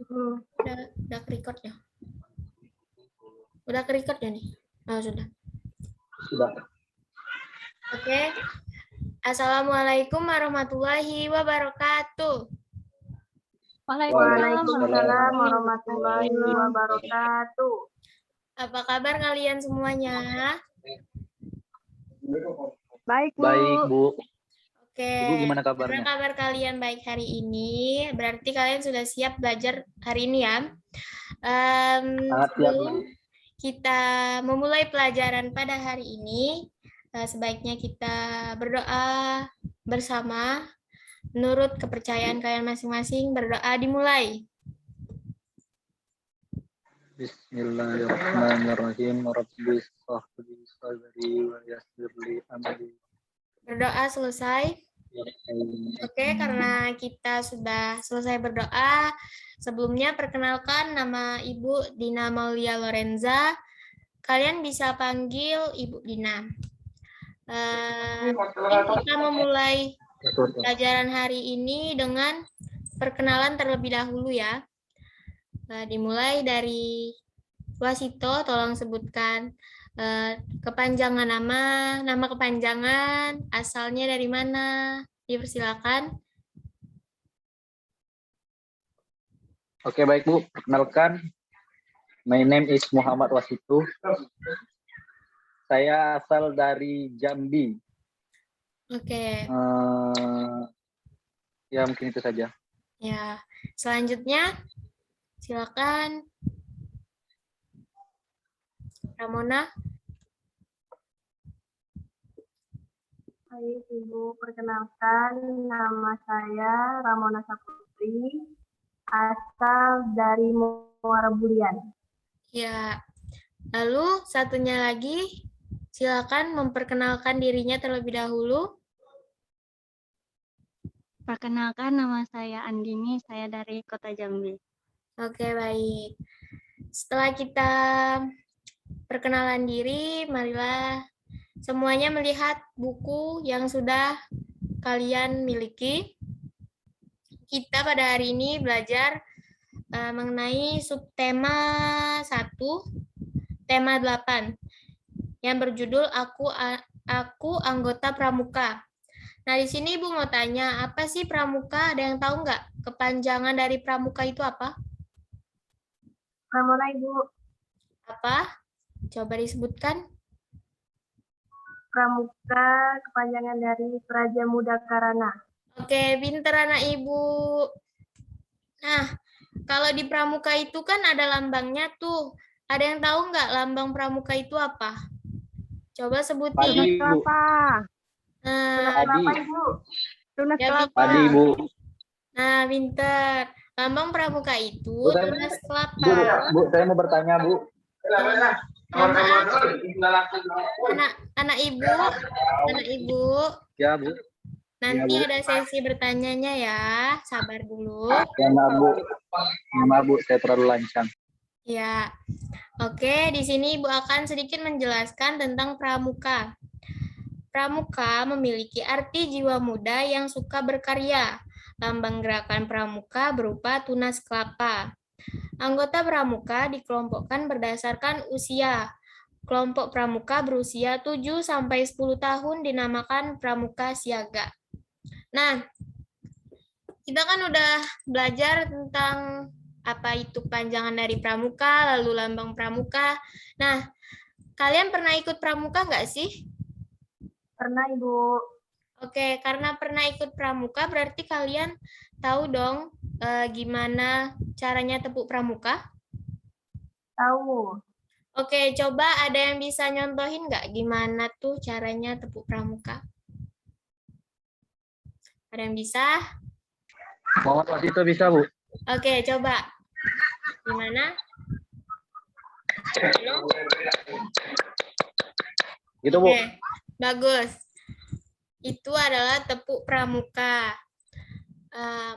Udah record ya? Udah record ya nih? Oh, sudah. Sudah. Oke. Assalamualaikum warahmatullahi wabarakatuh. Waalaikumsalam warahmatullahi wabarakatuh. Apa kabar kalian semuanya? Baik, Bu. Baik, Bu. Oke. Ibu gimana kabarnya? Karena kabar kalian baik hari ini, berarti kalian sudah siap belajar hari ini ya. Sangat siap, Bu. Sebelum kita memulai pelajaran pada hari ini, sebaiknya kita berdoa bersama. Menurut kepercayaan kalian masing-masing, berdoa dimulai. Bismillahirrahmanirrahim. Rabbi shrahli sadri wa yassir li amri. Berdoa selesai. Oke, karena kita sudah selesai berdoa, sebelumnya perkenalkan nama Ibu Dina Maulia Lorenza. Kalian bisa panggil Ibu Dina. Kita memulai pelajaran hari ini dengan perkenalan terlebih dahulu ya. Dimulai dari Wasito, tolong sebutkan kepanjangan nama kepanjangan, asalnya dari mana? Dipersilakan. Oke, baik, Bu. Perkenalkan, my name is Muhammad Wasito. Saya asal dari Jambi. Oke. Ya, mungkin itu saja. Ya, selanjutnya silakan Ramona. Baik, Ibu, perkenalkan nama saya Ramona Saputri, asal dari Muara Bulian. Ya. Lalu satunya lagi, silakan memperkenalkan dirinya terlebih dahulu. Perkenalkan, nama saya Andini, saya dari Kota Jambi. Oke, baik. Setelah kita perkenalan diri, marilah semuanya melihat buku yang sudah kalian miliki. Kita pada hari ini belajar mengenai subtema 1, tema 8, yang berjudul Aku Anggota Pramuka. Nah, di sini Ibu mau tanya, apa sih pramuka? Ada yang tahu nggak? Kepanjangan dari pramuka itu apa? Ramona, Ibu. Apa? Coba disebutkan. Pramuka kepanjangan dari Praja Muda Karana. Oke, pinter anak Ibu. Nah, kalau di pramuka itu kan ada lambangnya tuh. Ada yang tahu nggak lambang pramuka itu apa? Coba sebutin. Padi, Bu. Nah, Padi. Ibu. Tunas ya, kelapa. Padi, Bu. Nah, pinter. Lambang pramuka itu Bu, tunas kelapa. Bu, saya mau bertanya, Bu. Anak ibu, Ya, Bu. nanti Ya, Bu. ada sesi bertanyanya ya, sabar dulu. Ya, maaf, Bu. Ya, maaf, Bu, saya terlalu lancang. Ya, oke. Di sini Ibu akan sedikit menjelaskan tentang pramuka. Pramuka memiliki arti jiwa muda yang suka berkarya. Lambang gerakan pramuka berupa tunas kelapa. Anggota pramuka dikelompokkan berdasarkan usia. Kelompok pramuka berusia 7-10 tahun dinamakan pramuka siaga. Nah, kita kan udah belajar tentang apa itu panjangan dari pramuka, lalu lambang pramuka. Nah, kalian pernah ikut pramuka nggak sih? Pernah, Ibu. Oke, karena pernah ikut pramuka berarti kalian tahu dong gimana caranya tepuk pramuka? Tahu. Oke, coba ada yang bisa nyontohin nggak gimana tuh caranya tepuk pramuka? Ada yang bisa? Muhammad Wasito bisa, Bu. Oke, coba. Gimana? Gitu, Bu. Oke, bagus. Itu adalah tepuk pramuka.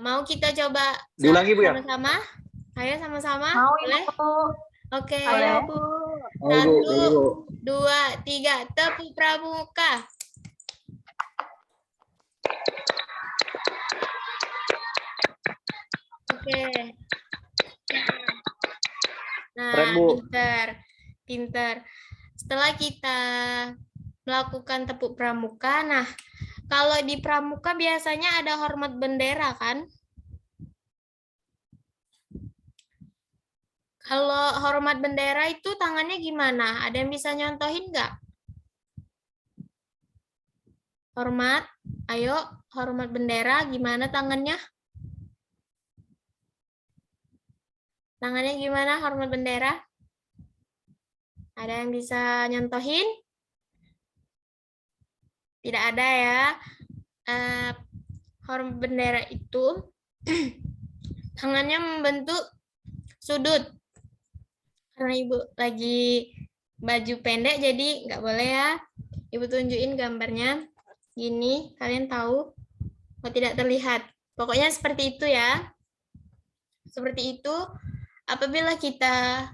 Mau kita coba Diulangi, Bu, ya? sama-sama? Ayo sama-sama. Mau, Boleh? Ibu. Oke. Boleh. Bu. Ayo, Bu. 1, 2, 3, tepuk pramuka. Oke. Pintar, Bu. pinter, pinter. Setelah kita melakukan tepuk pramuka, nah kalau di pramuka biasanya ada hormat bendera kan? Kalau hormat bendera itu tangannya gimana? Ada yang bisa nyontohin nggak? Hormat, ayo hormat bendera gimana tangannya? Tangannya gimana hormat bendera? Ada yang bisa nyontohin? Tidak ada ya. Hormat bendera itu tangannya membentuk sudut. Karena Ibu lagi baju pendek jadi nggak boleh ya. Ibu tunjukin gambarnya. Gini, kalian tahu? Oh, tidak terlihat. Pokoknya seperti itu ya. Seperti itu. Apabila kita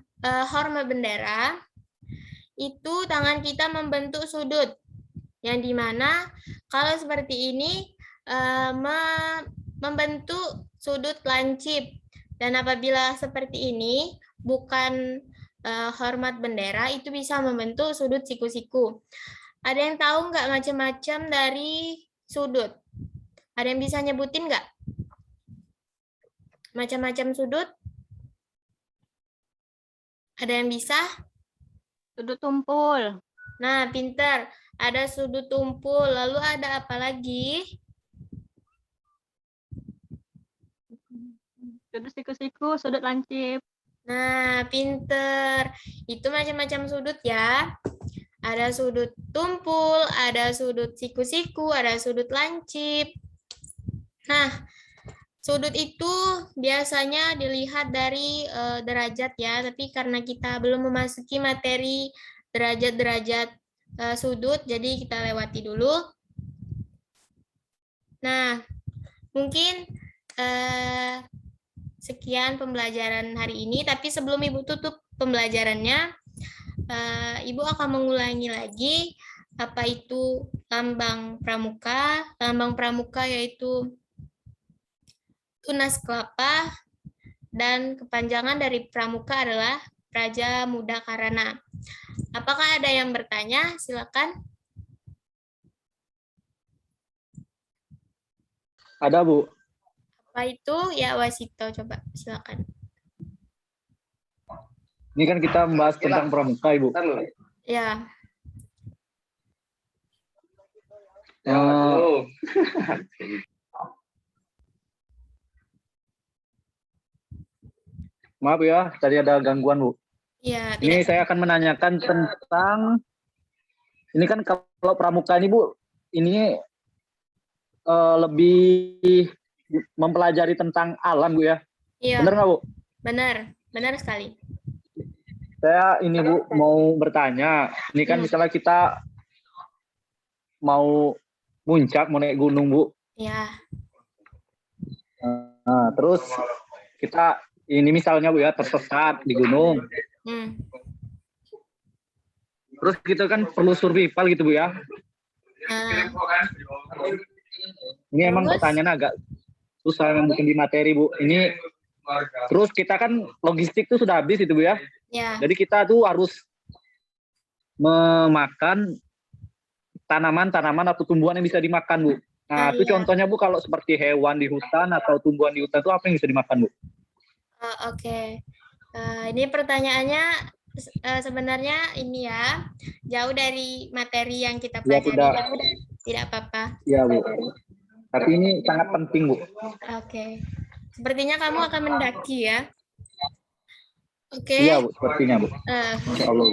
hormat bendera, itu tangan kita membentuk sudut. Yang dimana kalau seperti ini membentuk sudut lancip. Dan apabila seperti ini, bukan hormat bendera, itu bisa membentuk sudut siku-siku. Ada yang tahu nggak macam-macam dari sudut? Ada yang bisa nyebutin nggak? Macam-macam sudut? Ada yang bisa? Sudut tumpul. Nah, pintar. Ada sudut tumpul. Lalu ada apa lagi? Sudut siku-siku, sudut lancip. Nah, pinter. Itu macam-macam sudut ya. Ada sudut tumpul, ada sudut siku-siku, ada sudut lancip. Nah, sudut itu biasanya dilihat dari derajat ya, tapi karena kita belum memasuki materi derajat-derajat sudut, jadi kita lewati dulu. Nah, mungkin sekian pembelajaran hari ini, tapi sebelum Ibu tutup pembelajarannya, Ibu akan mengulangi lagi apa itu lambang pramuka. Lambang pramuka yaitu tunas kelapa, dan kepanjangan dari pramuka adalah Praja Muda Karana. Apakah ada yang bertanya? Silakan. Ada, Bu. Apa itu? Ya, Wasito, coba silakan. Ini kan kita membahas tentang pramuka, Ibu. Ya. Maaf ya, tadi ada gangguan, Bu. Ya, Ini saya akan menanyakan tentang, ini kan kalau pramuka ini, Bu, ini lebih mempelajari tentang alam, Bu ya. Iya. Benar nggak, Bu? Benar sekali. Saya ini, Bu, mau bertanya. Ini kan misalnya kita mau muncak, mau naik gunung, Bu. Ya. Nah, terus kita ini misalnya, Bu ya, tersesat di gunung. Terus kita kan perlu survival gitu, Bu ya. Ini emang pertanyaannya agak susah mungkin di materi, Bu. Ini terus kita kan logistik tuh sudah habis itu, Bu ya. Ya. Jadi kita tuh harus memakan tanaman-tanaman atau tumbuhan yang bisa dimakan, Bu. Nah, itu contohnya, Bu, kalau seperti hewan di hutan atau tumbuhan di hutan itu apa yang bisa dimakan, Bu? Oke. Ini pertanyaannya sebenarnya ini ya, jauh dari materi yang kita pelajari. Tidak apa-apa. Iya, Bu. Tapi ini sangat penting, Bu. Oke. Sepertinya kamu akan mendaki ya. Oke. Iya, Bu, sepertinya, Bu. Insyaallah.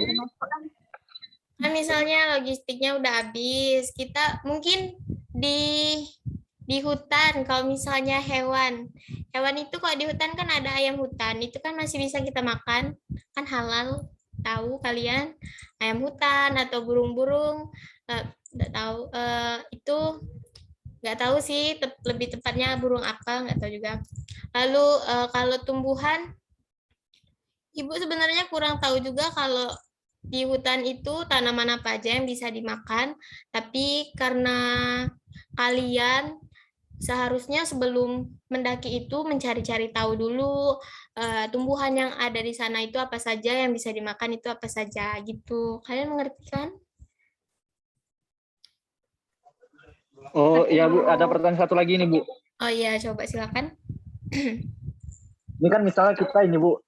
Nah, misalnya logistiknya udah habis, kita mungkin di hutan, kalau misalnya hewan itu kalau di hutan kan ada ayam hutan, itu kan masih bisa kita makan, kan halal. Tahu kalian ayam hutan atau burung-burung? Nggak tahu, itu nggak tahu sih lebih tepatnya burung apa, nggak tahu juga. Lalu kalau tumbuhan, Ibu sebenarnya kurang tahu juga kalau di hutan itu tanaman apa aja yang bisa dimakan, tapi karena kalian seharusnya sebelum mendaki itu mencari-cari tahu dulu tumbuhan yang ada di sana itu apa saja, yang bisa dimakan itu apa saja gitu. Kalian mengerti kan? Oh iya Bu, ada pertanyaan satu lagi nih Bu. Oh iya, coba silakan. Ini kan misalnya kita ini Bu,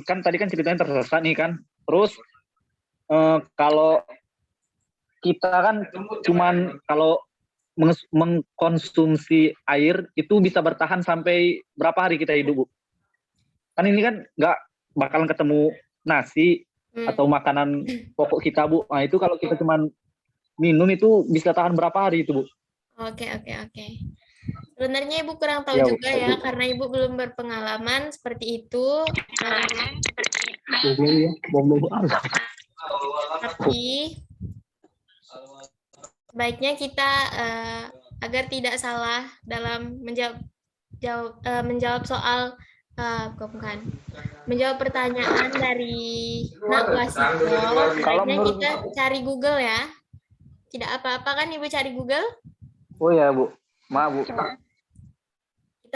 kan tadi kan ceritanya tersesat nih kan. Terus kalau kita kan cuman kalau mengkonsumsi air itu bisa bertahan sampai berapa hari kita hidup Bu? Kan ini kan nggak bakalan ketemu nasi atau makanan pokok kita Bu. Nah itu kalau kita cuman minum itu bisa tahan berapa hari itu Bu? Oke. Sebenarnya Ibu kurang tahu Ya, Bu. juga ya, karena Ibu belum berpengalaman seperti itu. Tapi sebaiknya kita agar tidak salah dalam menjawab soal menjawab pertanyaan dari Nak Wasito, sebaiknya kita cari Google ya. Tidak apa-apa kan Ibu cari Google? Oh ya Bu, maaf Bu. Kita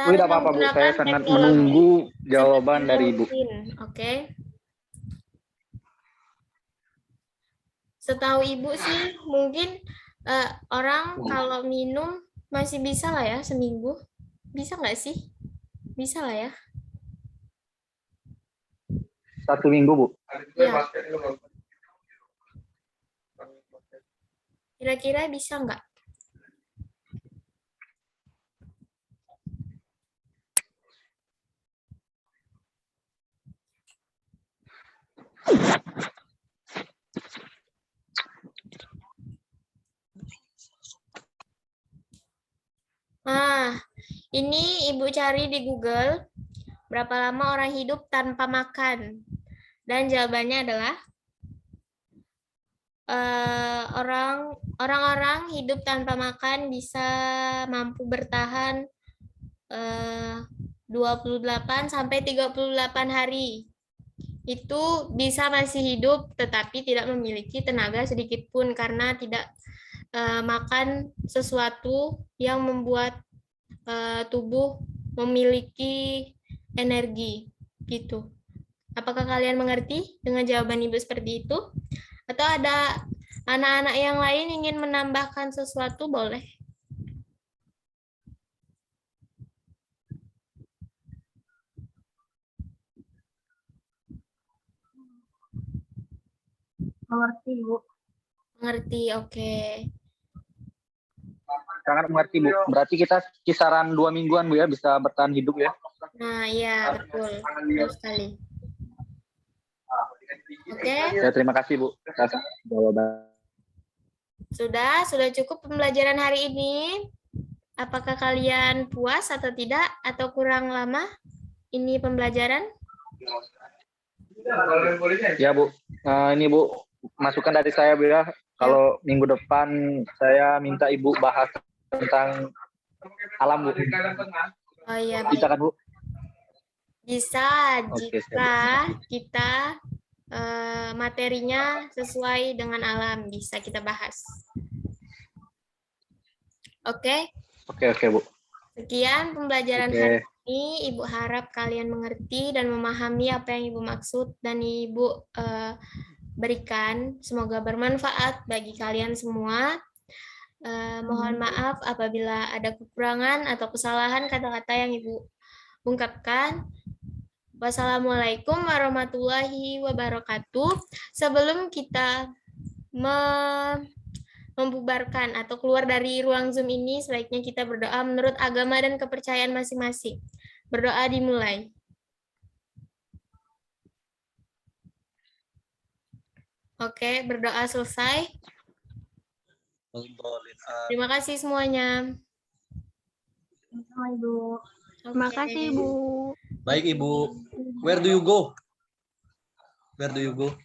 harus Tidak apa-apa Bu, saya menggunakan sangat teknologi menunggu jawaban sebisa dari Ibu. mungkin. Oke. Setahu Ibu sih mungkin orang kalau minum masih bisa lah ya seminggu. Bisa nggak sih? Bisa lah ya. 1 minggu Bu. Ya. Kira-kira bisa nggak? Nah, ini Ibu cari di Google, berapa lama orang hidup tanpa makan? Dan jawabannya adalah orang-orang hidup tanpa makan bisa mampu bertahan 28 sampai 38 hari. Itu bisa masih hidup tetapi tidak memiliki tenaga sedikit pun karena tidak makan sesuatu yang membuat tubuh memiliki energi gitu. Apakah kalian mengerti dengan jawaban Ibu seperti itu? Atau ada anak-anak yang lain ingin menambahkan sesuatu, boleh? Mengerti, Bu. Mengerti, oke. Sangat mengerti Bu. Berarti kita kisaran 2 mingguan Bu ya bisa bertahan hidup ya. Nah, iya betul. Betul sekali. Oke. Ya, terima kasih Bu atas jawaban. Sudah cukup pembelajaran hari ini. Apakah kalian puas atau tidak? Atau kurang lama ini pembelajaran? Ya Bu, ini Bu, masukan dari saya Bu ya. Kalau minggu depan saya minta Ibu bahas tentang alam Bu. Oh iya, Bisa kan Bu? bisa jika kita materinya sesuai dengan alam, bisa kita bahas. Oke? Oke Bu. Sekian pembelajaran hari ini. Ibu harap kalian mengerti dan memahami apa yang Ibu maksud dan Ibu berikan. Semoga bermanfaat bagi kalian semua. Mohon maaf apabila ada kekurangan atau kesalahan kata-kata yang Ibu ungkapkan. Wassalamualaikum warahmatullahi wabarakatuh. Sebelum kita membubarkan atau keluar dari ruang Zoom ini, sebaiknya kita berdoa menurut agama dan kepercayaan masing-masing. Berdoa dimulai. Oke, berdoa selesai. Terima kasih semuanya. Sama Ibu. Terima kasih, Ibu. Baik Ibu. Where do you go? Where do you go?